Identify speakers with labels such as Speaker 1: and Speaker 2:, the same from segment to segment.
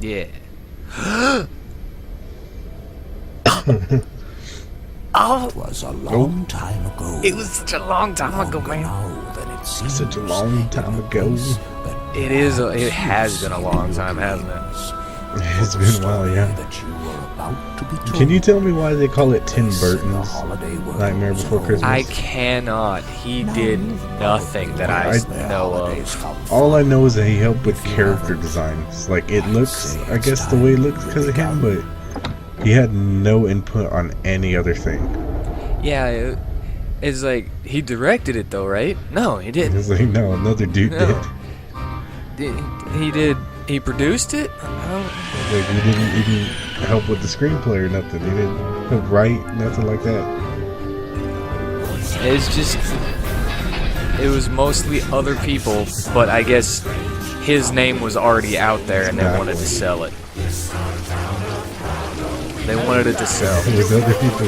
Speaker 1: Yeah. Oh,
Speaker 2: It was a long time ago.
Speaker 1: it was such a long time ago, man.
Speaker 2: Now that it seems
Speaker 3: Such a long time ago.
Speaker 2: but
Speaker 1: It is. It has been a long time, hasn't it?
Speaker 3: It's been a while, yeah.
Speaker 2: that you were about to be told.
Speaker 3: Can you tell me why they call it Tim
Speaker 2: The
Speaker 3: Burton's
Speaker 2: holiday world
Speaker 3: Nightmare Before Christmas?
Speaker 1: I cannot. He did nothing that I know of.
Speaker 3: All I know is that he helped with character designs. Like, it looks, I guess, the way it looks because of him, but he had no input on any other thing.
Speaker 1: Yeah, it's like he directed it though, right? No, he didn't.
Speaker 3: It's like, no, another dude
Speaker 1: No. He did. He produced it.
Speaker 3: Like, he didn't even help with the screenplay or nothing. He didn't help write, nothing like that.
Speaker 1: It's just. It was mostly other people, but I guess his name was already out there, and they wanted to sell it. They wanted it to sell.
Speaker 3: It was other people,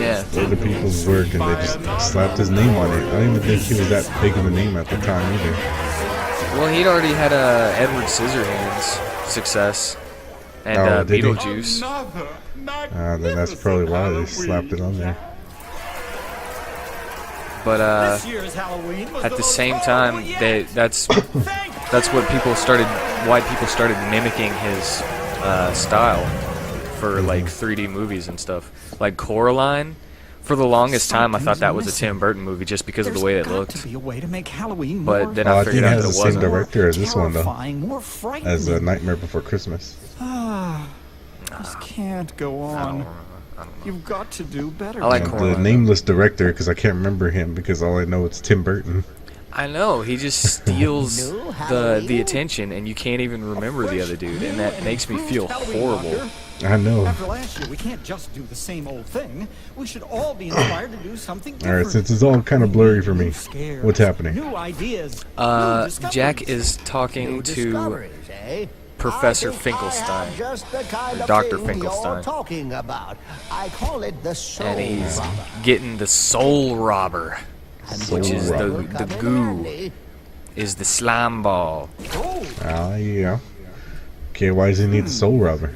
Speaker 1: Yeah.
Speaker 3: other people's work, and they just slapped his name on it. I don't even think he was that big of a name at the time either.
Speaker 1: Well, he'd already had Edward Scissorhands success and
Speaker 3: Oh, did he?
Speaker 1: Beetlejuice.
Speaker 3: Then that's probably why they slapped it on there.
Speaker 1: But at the same time, that's what people started. Why people started mimicking his style for like 3D movies and stuff. Like Coraline. For the longest time, I thought that was a Tim Burton movie just because of the way it looked. But then I
Speaker 3: I think
Speaker 1: figured
Speaker 3: it
Speaker 1: out
Speaker 3: has
Speaker 1: that
Speaker 3: the
Speaker 1: it
Speaker 3: same
Speaker 1: wasn't.
Speaker 3: director as this one, though,
Speaker 4: More frightening.
Speaker 3: as A Nightmare Before Christmas.
Speaker 4: This can't go on. You've got to do better.
Speaker 1: I like
Speaker 3: And the
Speaker 1: Coraline.
Speaker 3: nameless director, because I can't remember him, because all I know it's Tim Burton.
Speaker 1: I know, he just steals the attention, and you can't even remember the other dude, and that makes me feel horrible.
Speaker 3: I know.
Speaker 4: After last year, we can't just do the same old thing. We should all be inspired to do something different.
Speaker 3: Alright, since it's all kind of blurry for me, what's happening?
Speaker 4: New ideas.
Speaker 1: Jack is talking to
Speaker 5: eh?
Speaker 1: Professor
Speaker 5: I think
Speaker 1: Finkelstein,
Speaker 5: I have just the kind
Speaker 1: or
Speaker 5: of
Speaker 1: Dr.
Speaker 5: thing
Speaker 1: Finkelstein.
Speaker 5: You're talking about. I call it the soul
Speaker 1: and he's
Speaker 5: robber.
Speaker 1: getting the soul robber, which is
Speaker 3: Soul
Speaker 1: the goo, is the slime ball.
Speaker 3: Ah, yeah. Okay, why does he need the Soul Robber?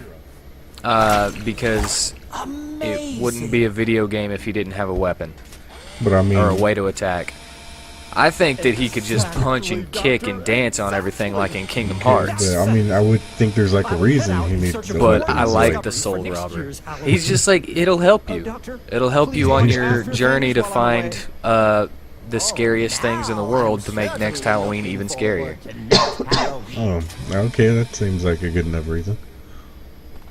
Speaker 1: Because it wouldn't be a video game if he didn't have a weapon
Speaker 3: But I mean,
Speaker 1: or a way to attack. I think that he could just punch and kick and dance on everything like in Kingdom Hearts.
Speaker 3: but, I mean, I would think there's like a reason he needs the
Speaker 1: But
Speaker 3: weapons,
Speaker 1: I like the soul robber. He's just like, it'll help you. It'll help you on your journey to find the scariest things in the world to make next Halloween even scarier.
Speaker 3: Oh, okay, that seems like a good enough reason.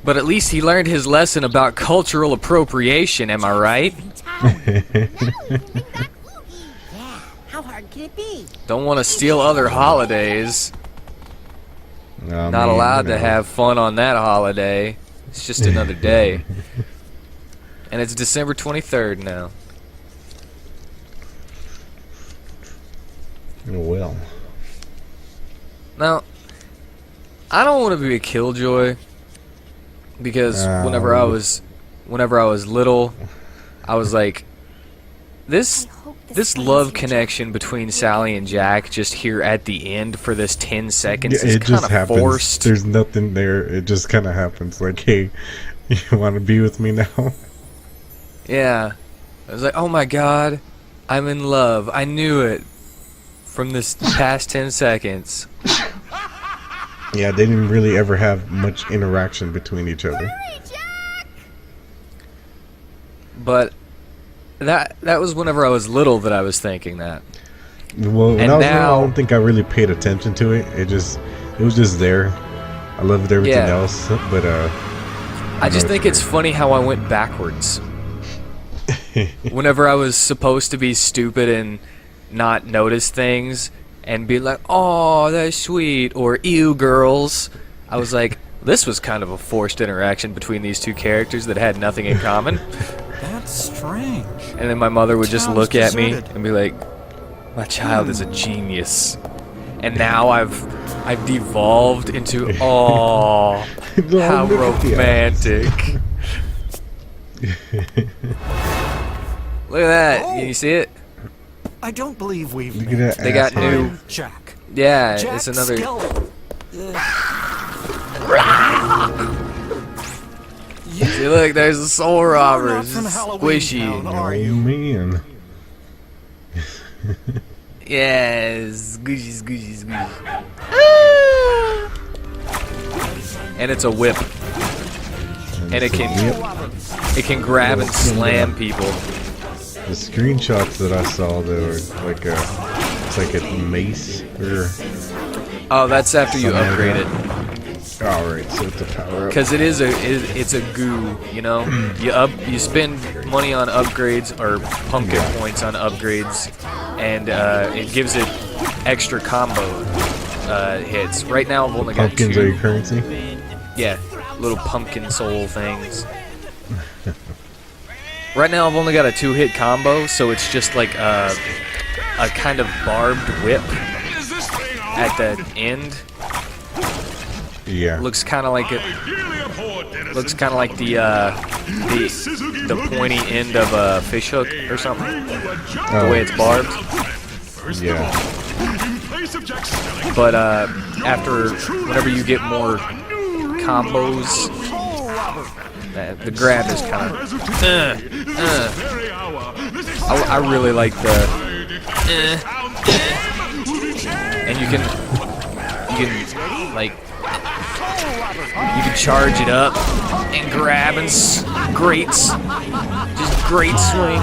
Speaker 1: But at least he learned his lesson about cultural appropriation, am I right?
Speaker 6: How hard can it be?
Speaker 1: Don't want to steal other holidays.
Speaker 3: I
Speaker 1: Not
Speaker 3: mean,
Speaker 1: allowed
Speaker 3: you
Speaker 1: to
Speaker 3: know.
Speaker 1: have fun on that holiday. It's just another day. And it's December 23rd now.
Speaker 3: Oh, well.
Speaker 1: Now, I don't want to be a killjoy because whenever I was little, I was like, this love connection between Sally and Jack just here at the end for this 10 seconds
Speaker 3: Yeah,
Speaker 1: is
Speaker 3: it
Speaker 1: kind
Speaker 3: just
Speaker 1: of
Speaker 3: happens.
Speaker 1: forced.
Speaker 3: There's nothing there. It just kind of happens. Like, hey, you want to be with me now?
Speaker 1: Yeah. I was like, oh my god, I'm in love. I knew it from this past 10 seconds.
Speaker 3: Yeah, they didn't really ever have much interaction between each other.
Speaker 1: But that was whenever I was little that I was thinking that.
Speaker 3: Well, when
Speaker 1: And
Speaker 3: I was
Speaker 1: now-
Speaker 3: little, I don't think I really paid attention to it. It was just there. I loved everything
Speaker 1: Yeah.
Speaker 3: else, but
Speaker 1: I just think it's funny how I went backwards. Whenever I was supposed to be stupid and not notice things and be like, oh, that's sweet, or ew, girls, I was like, this was kind of a forced interaction between these two characters that had nothing in common.
Speaker 4: That's strange.
Speaker 1: And then my mother would just
Speaker 4: Child's
Speaker 1: look at me
Speaker 4: deserted.
Speaker 1: and be like, my child is a genius. And now I've devolved into, oh, how
Speaker 3: look at the
Speaker 1: romantic. Look at that. Can you see it?
Speaker 4: I don't believe we've
Speaker 3: Look at
Speaker 4: met.
Speaker 3: that
Speaker 1: They got
Speaker 3: asshole.
Speaker 1: new.
Speaker 4: Jack.
Speaker 1: Yeah,
Speaker 4: Jack
Speaker 1: it's another.
Speaker 4: Skell-
Speaker 1: See, look, there's the soul robbers.
Speaker 4: You're not from Halloween Town,
Speaker 1: Squishy.
Speaker 4: are
Speaker 3: Oh
Speaker 4: you?
Speaker 3: man.
Speaker 1: Yes, squishy, squishy, squishy. And it's a whip. And it can grab and slam people.
Speaker 3: The screenshots that I saw, they were like it's like a mace or.
Speaker 1: Oh, that's after you
Speaker 3: Something like
Speaker 1: upgrade
Speaker 3: that.
Speaker 1: it.
Speaker 3: Alright, so it's a power up.
Speaker 1: Because it's a goo, you know. You spend money on upgrades or pumpkin points on upgrades, and it gives it extra combo hits. Right now I've only got
Speaker 3: Pumpkins
Speaker 1: two.
Speaker 3: are your currency?
Speaker 1: Yeah, little pumpkin soul things. Right now I've only got a 2-hit combo, so it's just like a kind of barbed whip at the end.
Speaker 3: Yeah.
Speaker 1: Looks kind of like it. Looks kind of like the pointy end of a fish hook or something. The way it's barbed.
Speaker 3: Yeah.
Speaker 1: But after whenever you get more combos, the grab is kind of. I really like the. And you can like. You can charge it up and grab and grates. Just great swing.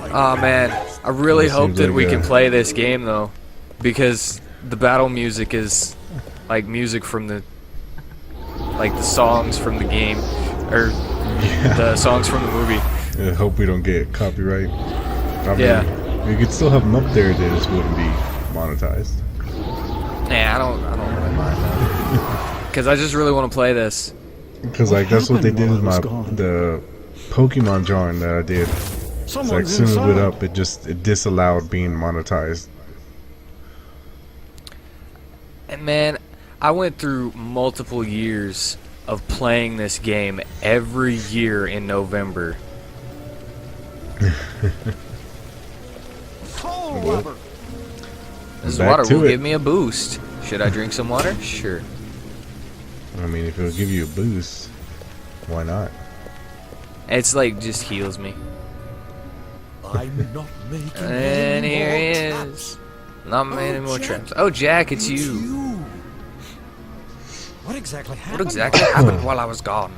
Speaker 1: Oh man, I really
Speaker 3: This
Speaker 1: hope
Speaker 3: seems
Speaker 1: that
Speaker 3: like
Speaker 1: we
Speaker 3: a-
Speaker 1: can play this game though, because the battle music is like music from the songs from the game, or the songs from the movie.
Speaker 3: I hope we don't get copyright. I mean,
Speaker 1: Yeah.
Speaker 3: we could still have them up there, they just wouldn't be monetized.
Speaker 1: Nah, I don't really mind that, because I just really want to play this.
Speaker 3: Because like that's what they did with
Speaker 4: happened while I was gone?
Speaker 3: the Pokemon drawing that I did. It's like as soon as it went up, it disallowed being monetized.
Speaker 1: And man, I went through multiple years of playing this game every year in November.
Speaker 4: Soul rubber.
Speaker 1: This
Speaker 3: Back
Speaker 1: water
Speaker 3: to
Speaker 1: will
Speaker 3: it.
Speaker 1: give me a boost. Should I drink some water? Sure.
Speaker 3: I mean, if it'll give you a boost, why not?
Speaker 1: It's like just heals me.
Speaker 2: I'm not making
Speaker 1: And
Speaker 2: any
Speaker 1: here he
Speaker 2: more traps.
Speaker 1: is. Not many more traps. Oh, Jack, it's you.
Speaker 4: What exactly happened?
Speaker 1: What exactly happened while I was gone?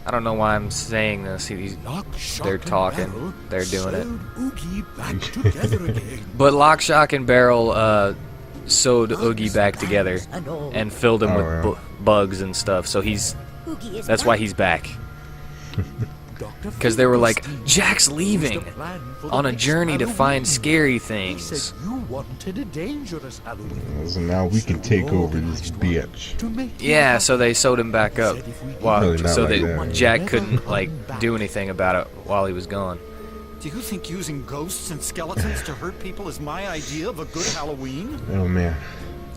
Speaker 1: I don't know why I'm saying this.
Speaker 2: Lock, shock,
Speaker 1: They're
Speaker 2: and
Speaker 1: talking.
Speaker 2: barrel
Speaker 1: They're doing it.
Speaker 2: sewed Oogie back together again.
Speaker 1: But Lock, Shock, and Barrel sewed Oogie back together and filled him
Speaker 3: Oh,
Speaker 1: with
Speaker 3: yeah.
Speaker 1: bugs and stuff. So
Speaker 6: Oogie is
Speaker 1: that's why
Speaker 6: back.
Speaker 1: he's back.
Speaker 2: Dr.
Speaker 1: Because they were like,
Speaker 2: Finkelstein
Speaker 1: Jack's
Speaker 2: used
Speaker 1: leaving
Speaker 2: a plan for the
Speaker 1: on a
Speaker 2: next
Speaker 1: journey to find
Speaker 2: Halloween.
Speaker 1: scary
Speaker 2: He
Speaker 1: things.
Speaker 2: said you wanted a dangerous Halloween.
Speaker 3: So now we can take over this
Speaker 2: Organized one
Speaker 3: bitch.
Speaker 2: to make you
Speaker 1: Yeah,
Speaker 2: happy.
Speaker 1: so they sewed him back up,
Speaker 3: Really not
Speaker 1: so
Speaker 3: like
Speaker 1: that
Speaker 3: that.
Speaker 1: Jack couldn't like do anything about it while he was gone.
Speaker 4: Do you think using ghosts and skeletons to hurt people is my idea of a good Halloween?
Speaker 3: Oh man.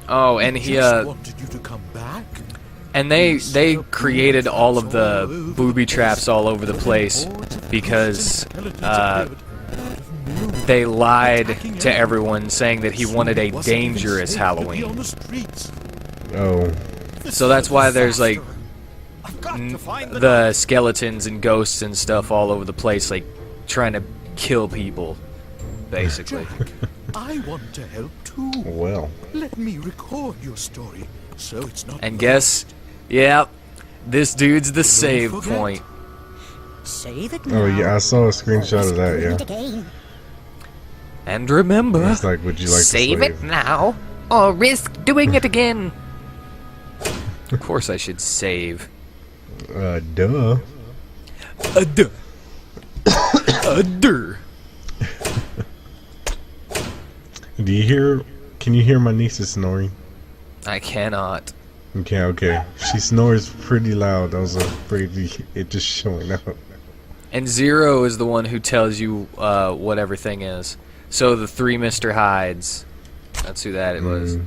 Speaker 1: Oh, and he
Speaker 2: Just wanted you to come back.
Speaker 1: and they created all of the booby traps all over the place because they lied to everyone saying that he wanted a dangerous Halloween.
Speaker 3: Oh.
Speaker 1: So that's why there's like
Speaker 4: I've got to find
Speaker 1: the skeletons and ghosts and stuff all over the place, like trying to kill people, basically.
Speaker 2: I want to help too.
Speaker 3: Well.
Speaker 2: Let me record your story so it's not
Speaker 1: And guess, yep, this dude's the save
Speaker 2: forget?
Speaker 1: point.
Speaker 6: Save it now.
Speaker 3: Oh yeah, I saw a screenshot of that.
Speaker 6: Doing it
Speaker 3: Yeah.
Speaker 6: again.
Speaker 1: And remember,
Speaker 3: It's like, would you like
Speaker 1: save
Speaker 3: to
Speaker 1: it now or risk doing it again. Of course I should save.
Speaker 3: Duh.
Speaker 1: Duh. Duh.
Speaker 3: Do you hear? Can you hear my niece snoring?
Speaker 1: I cannot.
Speaker 3: Okay, okay. She snores pretty loud. I was afraid it just showing up.
Speaker 1: And Zero is the one who tells you what everything is. So the 3 Mr. Hydes. That's who that it was.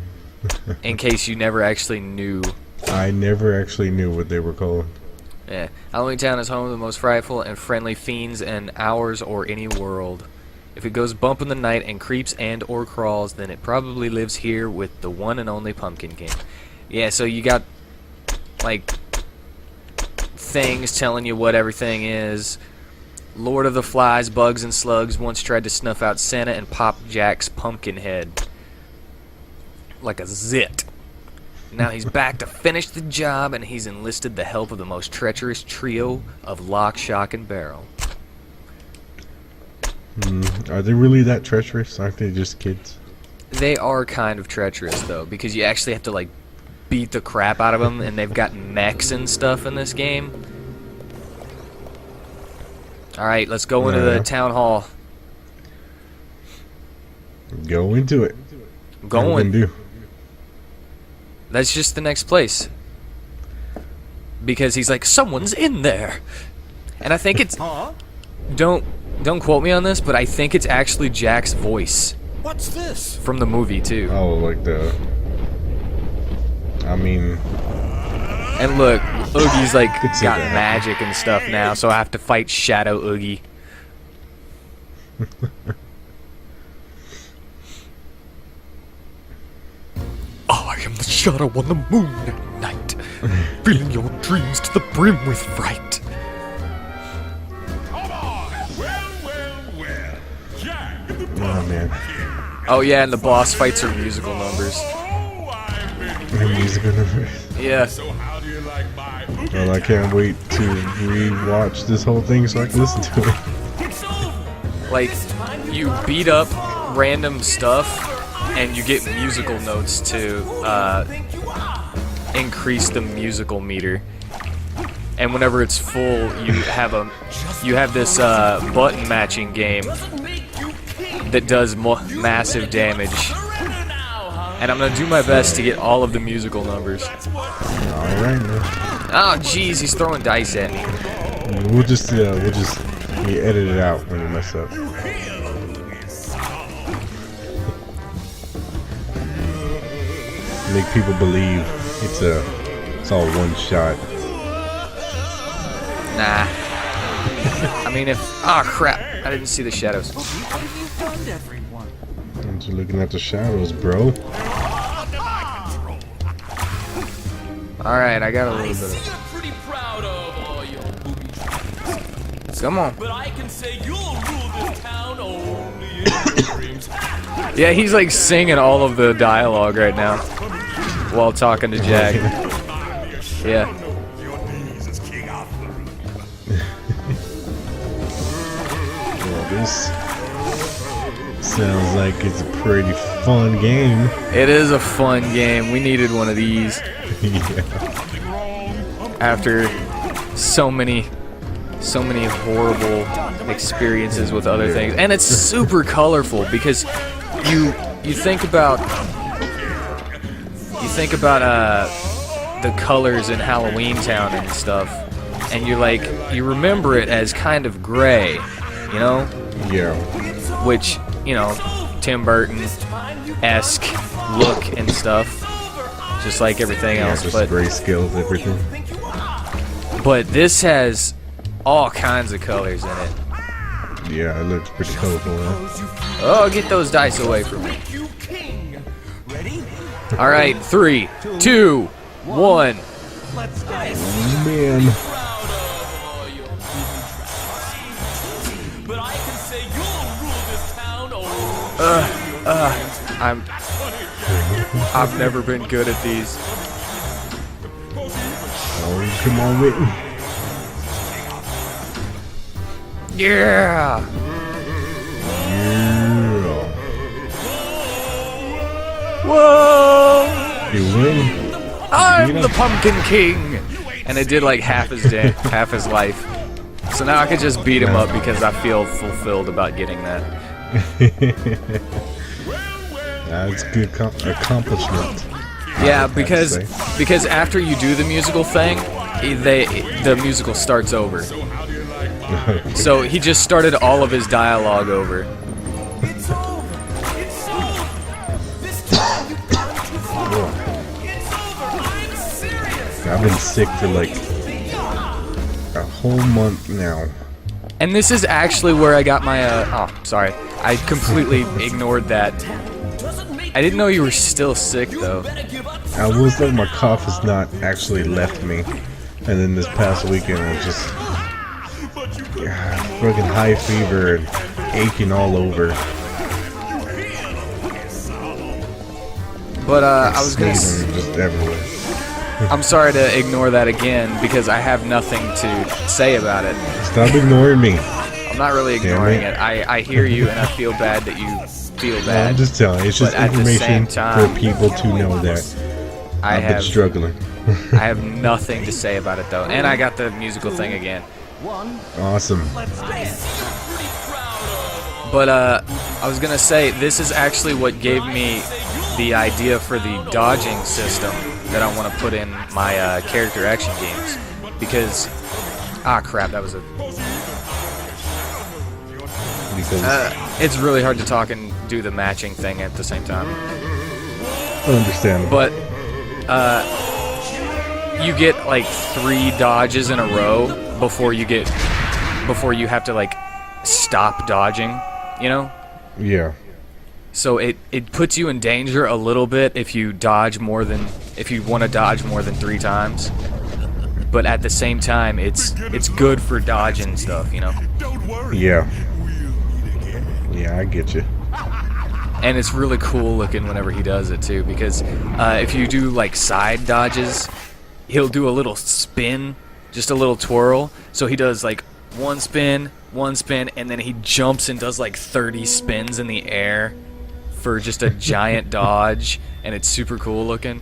Speaker 1: In case you never actually knew.
Speaker 3: I never actually knew what they were called.
Speaker 1: Yeah. Halloween Town is home to the most frightful and friendly fiends in ours or any world. If it goes bump in the night and creeps and or crawls, then it probably lives here with the one and only Pumpkin King. Yeah, so you got, like, things telling you what everything is. Lord of the Flies, Bugs, and Slugs once tried to snuff out Santa and pop Jack's pumpkin head like a zit. Now he's back to finish the job, and he's enlisted the help of the most treacherous trio of Lock, Shock, and Barrel.
Speaker 3: Are they really that treacherous? Aren't they just kids?
Speaker 1: They are kind of treacherous, though, because you actually have to, like, beat the crap out of them, and they've got mechs and stuff in this game. Alright, let's go into the town hall.
Speaker 3: Go into it.
Speaker 1: Going.
Speaker 3: Do.
Speaker 1: That's just the next place. Because he's like, someone's in there. And I think it's... Don't quote me on this, but I think it's actually Jack's voice.
Speaker 2: What's this?
Speaker 1: From the movie, too.
Speaker 3: Oh, like the... I mean...
Speaker 1: And look, Oogie's like
Speaker 3: Could see
Speaker 1: got
Speaker 3: that.
Speaker 1: magic and stuff now, so I have to fight Shadow Oogie.
Speaker 2: I am the shadow on the moon at night, filling your dreams to the brim with fright.
Speaker 3: Oh, man.
Speaker 1: Oh yeah, and the boss fights are musical numbers.
Speaker 3: Musical numbers.
Speaker 1: Yeah.
Speaker 3: Well, I can't wait to re-watch this whole thing so I can listen to it.
Speaker 1: Like, you beat up random stuff, and you get musical notes to increase the musical meter. And whenever it's full, you have this button matching game that does massive damage. And I'm gonna do my best to get all of the musical numbers.
Speaker 3: Alright, man.
Speaker 1: Oh jeez, he's throwing dice at me.
Speaker 3: We'll just edit it out when we mess up. Make people believe it's all one shot.
Speaker 1: Nah. I mean, oh crap, I didn't see the shadows.
Speaker 3: I'm just looking at the shadows, bro.
Speaker 1: Alright, I got a little bit of...
Speaker 7: Pretty proud of all your booby.
Speaker 1: Come on.
Speaker 7: But I can say you'll rule this town only in your dreams.
Speaker 1: Yeah, he's like singing all of the dialogue right now while talking to Jack. Yeah.
Speaker 3: Well, this sounds like it's a pretty fun game.
Speaker 1: It is a fun game. We needed one of these
Speaker 3: Yeah.
Speaker 1: after so many horrible experiences with other things. And it's super colorful because you think about the colors in Halloween Town and stuff, and you remember it as kind of gray, you know?
Speaker 3: Yeah.
Speaker 1: Which, you know, Tim Burton-esque look and stuff, just like everything
Speaker 3: Yeah,
Speaker 1: else.
Speaker 3: just
Speaker 1: But
Speaker 3: grayscale, everything.
Speaker 1: this has all kinds of colors in it.
Speaker 3: Yeah, it looks pretty colorful, huh?
Speaker 1: Oh, get those dice away from me. All right, 3, 2, 1.
Speaker 3: Man.
Speaker 7: But I can say you'll rule this town only.
Speaker 1: I've never been good at these.
Speaker 3: Oh, come on, Whitney.
Speaker 1: Yeah.
Speaker 3: Yeah.
Speaker 1: Whoa.
Speaker 3: You win.
Speaker 1: I'm the Pumpkin King. And it did like half his life. So now I could just beat him up because I feel fulfilled about getting that.
Speaker 3: That's good accomplishment.
Speaker 1: Yeah, because after you do the musical thing, the musical starts over. So he just started all of his dialogue over.
Speaker 3: I've been sick for like a whole month now.
Speaker 1: And this is actually where I got my, oh, sorry. I completely ignored that. I didn't know you were still sick, though.
Speaker 3: I was like, my cough has not actually left me. And then this past weekend, I was just fucking high fever and aching all over.
Speaker 1: But, I was gonna
Speaker 3: Sneezing just everywhere.
Speaker 1: I'm sorry to ignore that again, because I have nothing to say about it.
Speaker 3: Stop ignoring me.
Speaker 1: I'm not really ignoring it. I hear you, and I feel bad that you feel bad.
Speaker 3: I'm just telling you, it's just
Speaker 1: But at the
Speaker 3: information
Speaker 1: same time,
Speaker 3: for people to know that
Speaker 1: I
Speaker 3: I've been
Speaker 1: have
Speaker 3: struggling.
Speaker 1: I have nothing to say about it, though. And I got the musical thing again.
Speaker 3: Awesome.
Speaker 1: But, I was gonna say, this is actually what gave me the idea for the dodging system that I want to put in my character action games. Because, crap, that was a...
Speaker 3: Because
Speaker 1: it's really hard to talk and do the matching thing at the same time.
Speaker 3: understandable.
Speaker 1: But, you get, like, 3 dodges in a row before you have to, like, stop dodging, you know?
Speaker 3: Yeah.
Speaker 1: So it puts you in danger a little bit if you want to dodge more than 3 times. But at the same time, it's good for dodging stuff, you know?
Speaker 3: Yeah. Yeah, I get you.
Speaker 1: And it's really cool looking whenever he does it too, because if you do like side dodges, he'll do a little spin, just a little twirl. So he does like one spin, and then he jumps and does like 30 spins in the air for just a giant dodge, and it's super cool looking.